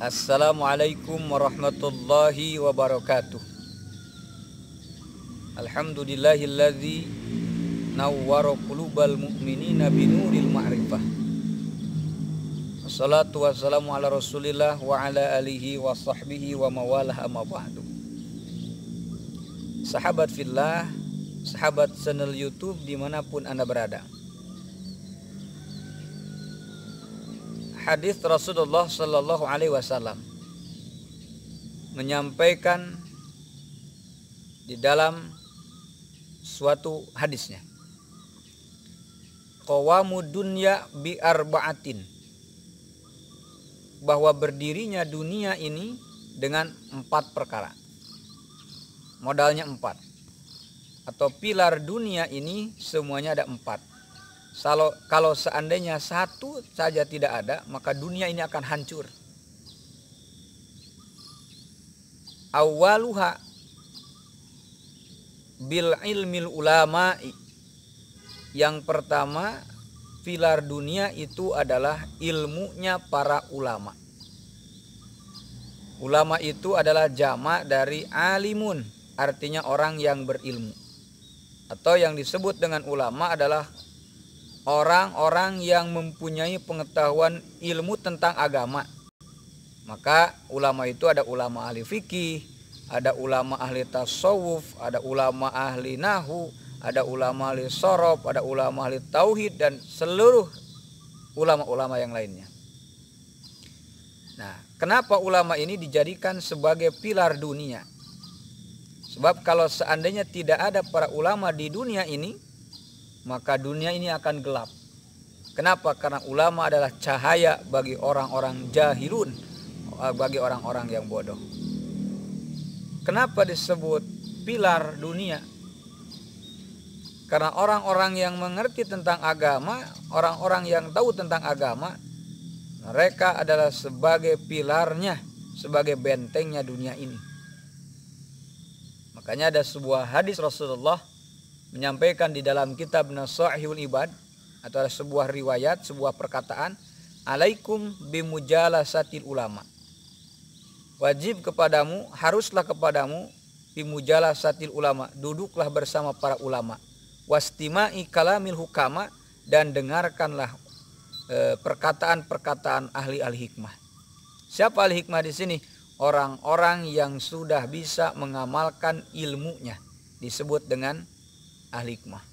Assalamualaikum warahmatullahi wabarakatuh. Alhamdulillahilladzi nawwara qulubal mu'minina binuril ma'rifah. Wassalatu wassalamu ala rasulillah wa ala alihi wa sahbihi wa mawalah amma ba'du. Sahabat fillah, sahabat channel YouTube dimanapun Anda berada, hadis Rasulullah Sallallahu Alaihi Wasallam menyampaikan di dalam suatu hadisnya, qawamud dunya bi arba'atin, bahwa berdirinya dunia ini dengan 4 perkara. Modalnya 4, atau pilar dunia ini semuanya ada 4. Kalau seandainya satu saja tidak ada, maka dunia ini akan hancur. Awaluha bil ilmil ulama'i. Yang pertama, pilar dunia itu adalah ilmunya para ulama. Ulama itu adalah jamak dari alimun, artinya orang yang berilmu. Atau yang disebut dengan ulama adalah orang-orang yang mempunyai pengetahuan ilmu tentang agama. Maka ulama itu ada ulama ahli fikih, ada ulama ahli tasawuf, ada ulama ahli nahu, ada ulama ahli sorof, ada ulama ahli tauhid, dan seluruh ulama-ulama yang lainnya. Nah, kenapa ulama ini dijadikan sebagai pilar dunia? Sebab kalau seandainya tidak ada para ulama di dunia ini, maka dunia ini akan gelap. Kenapa? Karena ulama adalah cahaya bagi orang-orang jahilun, bagi orang-orang yang bodoh. Kenapa disebut pilar dunia? Karena orang-orang yang mengerti tentang agama, orang-orang yang tahu tentang agama, mereka adalah sebagai pilarnya, sebagai bentengnya dunia ini. Makanya ada sebuah hadis Rasulullah menyampaikan di dalam kitab Nasa'ihul Ibad, atau ada sebuah riwayat, sebuah perkataan, alaikum bimujalasatil ulama. Wajib kepadamu, haruslah kepadamu bimujalasatil ulama, duduklah bersama para ulama. Wastima'i kalamil hukama, dan dengarkanlah perkataan-perkataan ahli-ahli hikmah. Siapa ahli hikmah di sini? Orang-orang yang sudah bisa mengamalkan ilmunya, disebut dengan ahli hikmah.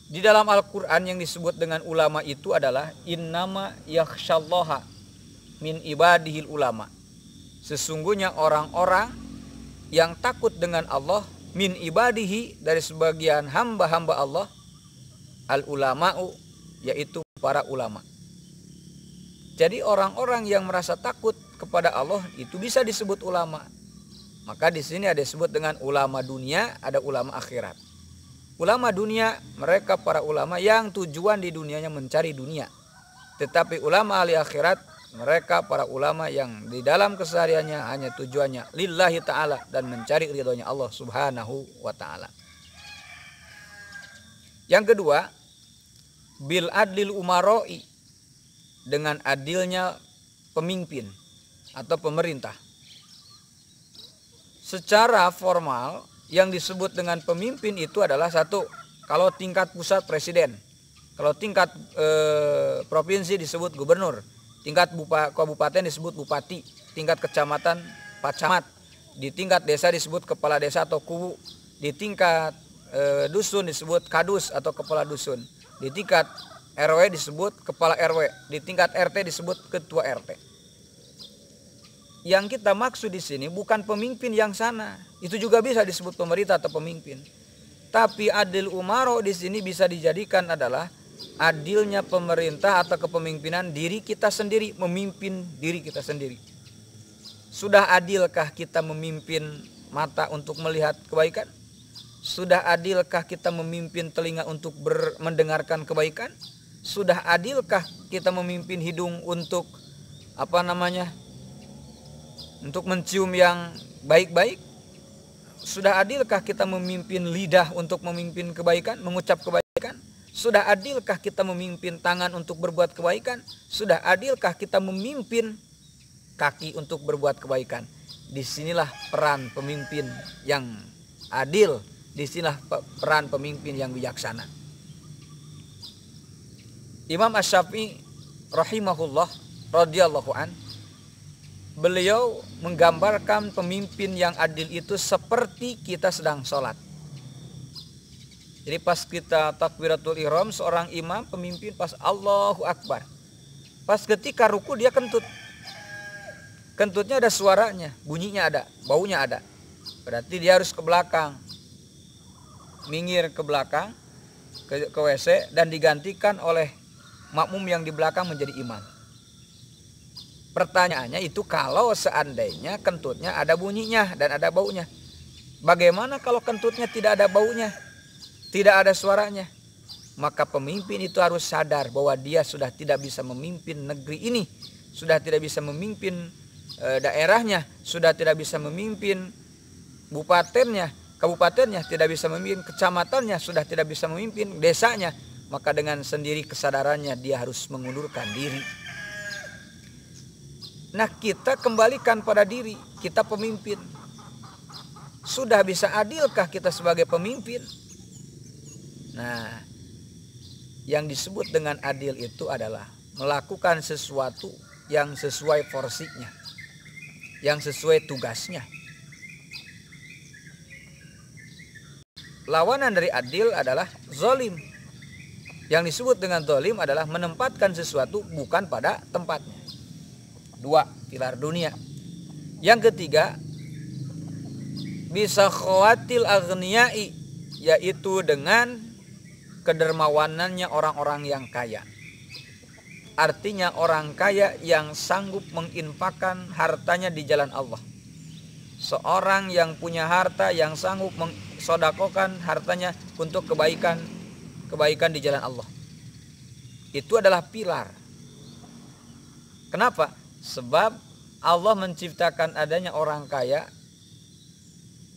Di dalam Al-Quran yang disebut dengan ulama itu adalah innama yakhsyallaha min ibadihil ulama. Sesungguhnya orang-orang yang takut dengan Allah, min ibadihi, dari sebagian hamba-hamba Allah, al ulama'u, yaitu para ulama. Jadi orang-orang yang merasa takut kepada Allah itu bisa disebut ulama. Maka di sini ada disebut dengan ulama dunia, ada ulama akhirat. Ulama dunia, mereka para ulama yang tujuan di dunianya mencari dunia. Tetapi ulama ahli akhirat, mereka para ulama yang di dalam kesehariannya hanya tujuannya lillahi ta'ala, dan mencari ridhonya Allah subhanahu wa ta'ala. Yang kedua, bil adlil umaroi, dengan adilnya pemimpin atau pemerintah. Secara formal yang disebut dengan pemimpin itu adalah satu, kalau tingkat pusat presiden, kalau tingkat provinsi disebut gubernur, tingkat kabupaten disebut bupati, tingkat kecamatan pak camat, di tingkat desa disebut kepala desa atau kuwu, di tingkat dusun disebut kadus atau kepala dusun, di tingkat RW disebut kepala RW, di tingkat RT disebut ketua RT. Yang kita maksud di sini bukan pemimpin yang sana, itu juga bisa disebut pemerintah atau pemimpin. Tapi adil umaro di sini bisa dijadikan adalah adilnya pemerintah atau kepemimpinan diri kita sendiri, memimpin diri kita sendiri. Sudah adilkah kita memimpin mata untuk melihat kebaikan? Sudah adilkah kita memimpin telinga untuk mendengarkan kebaikan? Sudah adilkah kita memimpin hidung untuk untuk mencium yang baik-baik? Sudah adilkah kita memimpin lidah untuk memimpin kebaikan, mengucap kebaikan? Sudah adilkah kita memimpin tangan untuk berbuat kebaikan? Sudah adilkah kita memimpin kaki untuk berbuat kebaikan. Disinilah peran pemimpin yang adil, disinilah peran pemimpin yang bijaksana. Imam Asy-Syafi'i rahimahullah radhiyallahu an, beliau menggambarkan pemimpin yang adil itu seperti kita sedang sholat. Jadi pas kita takbiratul ihram, seorang imam pemimpin pas Allahu Akbar, pas ketika ruku dia kentut. Kentutnya ada suaranya, bunyinya ada, baunya ada. Berarti dia harus ke belakang, minggir ke belakang, ke WC, dan digantikan oleh makmum yang di belakang menjadi imam. Pertanyaannya itu kalau seandainya kentutnya ada bunyinya dan ada baunya, bagaimana kalau kentutnya tidak ada baunya, tidak ada suaranya? Maka pemimpin itu harus sadar bahwa dia sudah tidak bisa memimpin negeri ini, sudah tidak bisa memimpin daerahnya, sudah tidak bisa memimpin kabupatennya, tidak bisa memimpin kecamatannya, sudah tidak bisa memimpin desanya. Maka dengan sendiri kesadarannya dia harus mengundurkan diri. Nah, kita kembalikan pada diri kita pemimpin. Sudah bisa adilkah kita sebagai pemimpin? Nah, yang disebut dengan adil itu adalah melakukan sesuatu yang sesuai porsinya, yang sesuai tugasnya. Lawanan dari adil adalah zalim. Yang disebut dengan zalim adalah menempatkan sesuatu bukan pada tempatnya. 2, pilar dunia. Yang ketiga, bisa khawatil aghniyai, yaitu dengan kedermawanannya orang-orang yang kaya. Artinya orang kaya yang sanggup menginfakkan hartanya di jalan Allah. Seorang yang punya harta yang sanggup mensodakokan hartanya untuk kebaikan di jalan Allah. Itu adalah pilar. Kenapa? Sebab Allah menciptakan adanya orang kaya.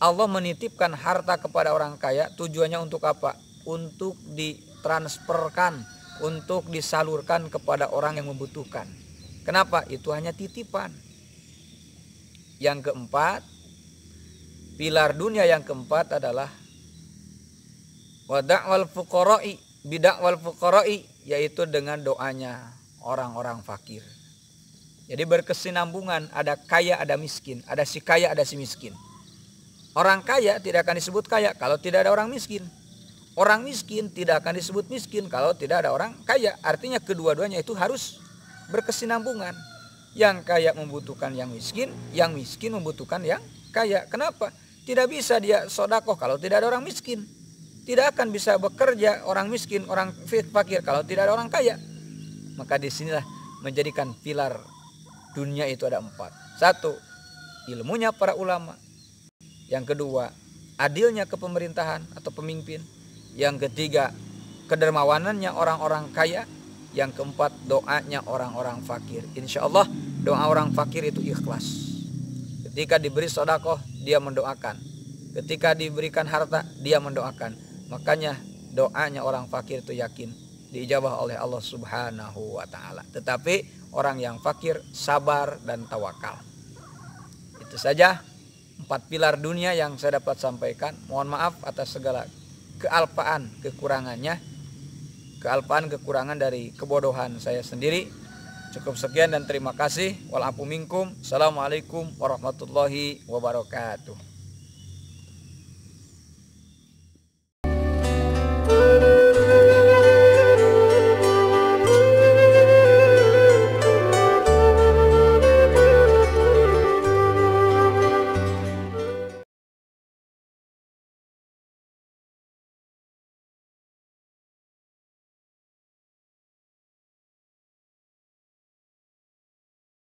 Allah menitipkan harta kepada orang kaya, tujuannya untuk apa? Untuk ditransferkan, untuk disalurkan kepada orang yang membutuhkan. Kenapa? Itu hanya titipan. Yang keempat, pilar dunia yang keempat adalah wada'wal fuqara'i, bida'wal fuqara'i, yaitu dengan doanya orang-orang fakir. Jadi berkesinambungan, ada kaya, ada miskin, ada si kaya, ada si miskin. Orang kaya tidak akan disebut kaya kalau tidak ada orang miskin. Orang miskin tidak akan disebut miskin kalau tidak ada orang kaya. Artinya kedua-duanya itu harus berkesinambungan. Yang kaya membutuhkan yang miskin membutuhkan yang kaya. Kenapa? Tidak bisa dia sodakoh kalau tidak ada orang miskin. Tidak akan bisa bekerja orang miskin, orang fakir kalau tidak ada orang kaya. Maka disinilah menjadikan pilar dunia itu ada 4. 1, ilmunya para ulama. Yang kedua, adilnya kepemerintahan atau pemimpin. Yang ketiga, kedermawanannya orang-orang kaya. Yang keempat, doanya orang-orang fakir. Insya Allah doa orang fakir itu ikhlas. Ketika diberi sedekah dia mendoakan. Ketika diberikan harta dia mendoakan. Makanya doanya orang fakir itu yakin diijabah oleh Allah Subhanahu wa taala. Tetapi orang yang fakir sabar dan tawakal. Itu saja 4 pilar dunia yang saya dapat sampaikan. Mohon maaf atas segala kealpaan kekurangan dari kebodohan saya sendiri. Cukup sekian dan terima kasih. Wal afu minkum. Assalamualaikum warahmatullahi wabarakatuh.